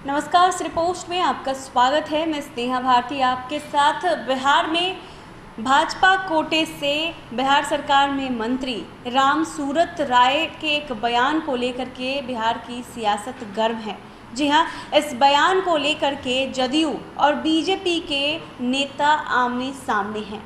नमस्कार, श्री पोस्ट में आपका स्वागत है। मैं स्नेहा भारती आपके साथ। बिहार में भाजपा कोटे से बिहार सरकार में मंत्री राम सूरत राय के एक बयान को लेकर के बिहार की सियासत गर्म है। जी हाँ, इस बयान को लेकर के जदयू और बीजेपी के नेता आमने सामने हैं।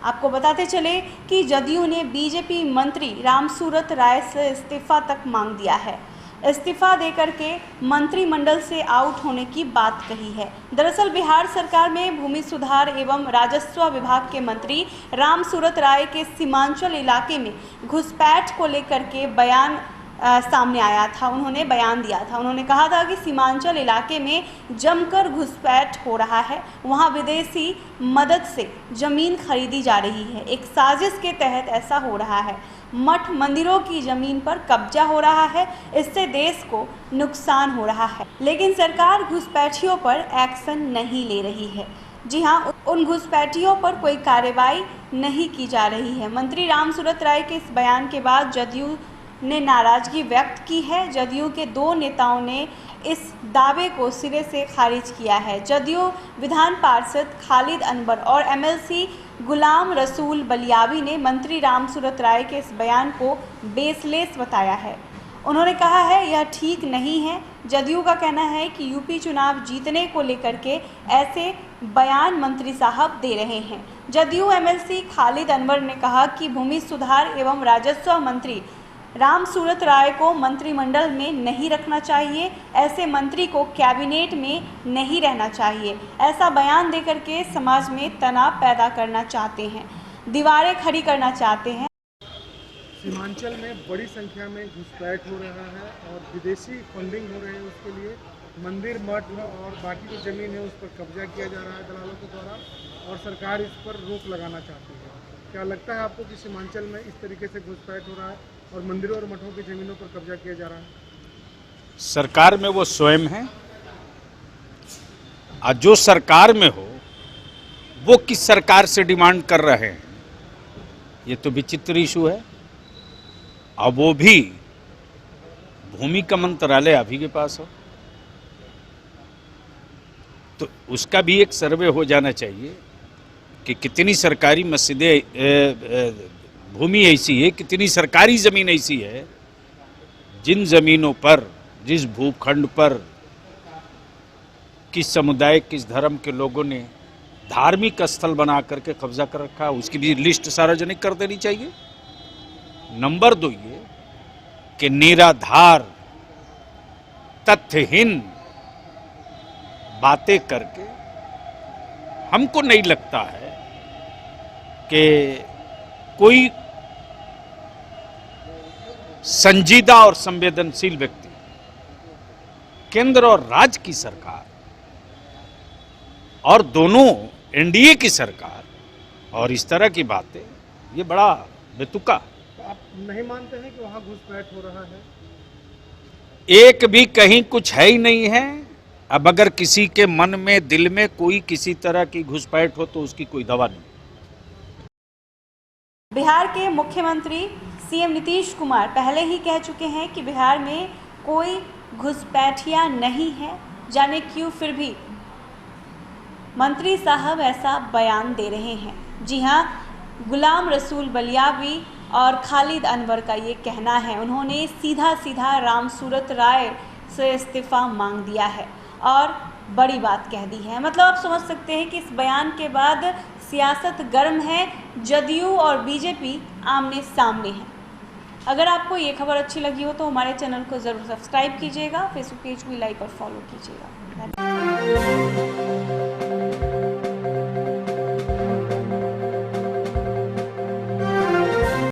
आपको बताते चले कि जदयू ने बीजेपी मंत्री राम सूरत राय से इस्तीफा तक मांग दिया है। इस्तीफा देकर के मंत्रिमंडल से आउट होने की बात कही है। दरअसल बिहार सरकार में भूमि सुधार एवं राजस्व विभाग के मंत्री राम सूरत राय के सीमांचल इलाके में घुसपैठ को लेकर के बयान सामने आया था। उन्होंने बयान दिया था। उन्होंने कहा था कि सीमांचल इलाके में जमकर घुसपैठ हो रहा है, वहां विदेशी मदद से जमीन खरीदी जा रही है। एक साजिश के तहत ऐसा हो रहा है। मठ मंदिरों की जमीन पर कब्जा हो रहा है, इससे देश को नुकसान हो रहा है। लेकिन सरकार घुसपैठियों पर एक्शन नहीं ले रही है। जी हाँ, उन घुसपैठियों पर कोई कार्रवाई नहीं की जा रही है। मंत्री राम सूरत राय के इस बयान के बाद जदयू ने नाराजगी व्यक्त की है। जदयू के दो नेताओं ने इस दावे को सिरे से खारिज किया है। जदयू विधान पार्षद खालिद अनवर और एमएलसी गुलाम रसूल बलियावी ने मंत्री राम सूरत राय के इस बयान को बेसलेस बताया है। उन्होंने कहा है यह ठीक नहीं है। जदयू का कहना है कि यूपी चुनाव जीतने को लेकर के ऐसे बयान मंत्री साहब दे रहे हैं। जदयू एमएलसी खालिद अनवर ने कहा कि भूमि सुधार एवं राजस्व मंत्री राम सूरत राय को मंत्रिमंडल में नहीं रखना चाहिए। ऐसे मंत्री को कैबिनेट में नहीं रहना चाहिए। ऐसा बयान देकर के समाज में तनाव पैदा करना चाहते हैं, दीवारें खड़ी करना चाहते हैं। सीमांचल में बड़ी संख्या में घुसपैठ हो रहा है और विदेशी फंडिंग हो रही है। उसके लिए मंदिर, मठ और बाकी जो जमीन है उस पर कब्जा किया जा रहा है दलालों के द्वारा, और सरकार इस पर रोक लगाना चाहती है। क्या लगता है आपको कि सीमांचल में इस तरीके से घुसपैठ हो रहा है और मंदिरों और मठों की जमीनों पर कब्जा किया जा रहा है? सरकार में वो स्वयं है, और जो सरकार में हो वो किस सरकार से डिमांड कर रहे हैं, ये तो विचित्र इशू है। अब वो भी भूमि का मंत्रालय अभी के पास हो तो उसका भी एक सर्वे हो जाना चाहिए कि कितनी सरकारी मस्जिदें, भूमि ऐसी है, कितनी सरकारी ज़मीन ऐसी है जिन ज़मीनों पर, जिस भूखंड पर किस समुदाय, किस धर्म के लोगों ने धार्मिक स्थल बना करके कब्जा कर रखा है, उसकी भी लिस्ट सार्वजनिक कर देनी चाहिए। नंबर 2 ये कि निराधार तथ्यहीन बातें करके हमको नहीं लगता है कि कोई संजीदा और संवेदनशील व्यक्ति, केंद्र और राज्य की सरकार और दोनों एनडीए की सरकार, और इस तरह की बातें, ये बड़ा बेतुका। तो आप नहीं मानते हैं कि वहाँ घुसपैठ हो रहा है? एक भी कहीं कुछ है ही नहीं है। अब अगर किसी के मन में, दिल में कोई किसी तरह की घुसपैठ हो तो उसकी कोई दवा नहीं। बिहार के मुख्यमंत्री सीएम नीतीश कुमार पहले ही कह चुके हैं कि बिहार में कोई घुसपैठिया नहीं है। जाने क्यों फिर भी मंत्री साहब ऐसा बयान दे रहे हैं। जी हाँ, गुलाम रसूल बलियावी और खालिद अनवर का ये कहना है। उन्होंने सीधा सीधा राम सूरत राय से इस्तीफा मांग दिया है और बड़ी बात कह दी है। मतलब आप समझ सकते हैं कि इस बयान के बाद सियासत गर्म है। जदयू और बीजेपी आमने सामने हैं। अगर आपको ये खबर अच्छी लगी हो तो हमारे चैनल को ज़रूर सब्सक्राइब कीजिएगा। फेसबुक पेज भी लाइक और फॉलो कीजिएगा।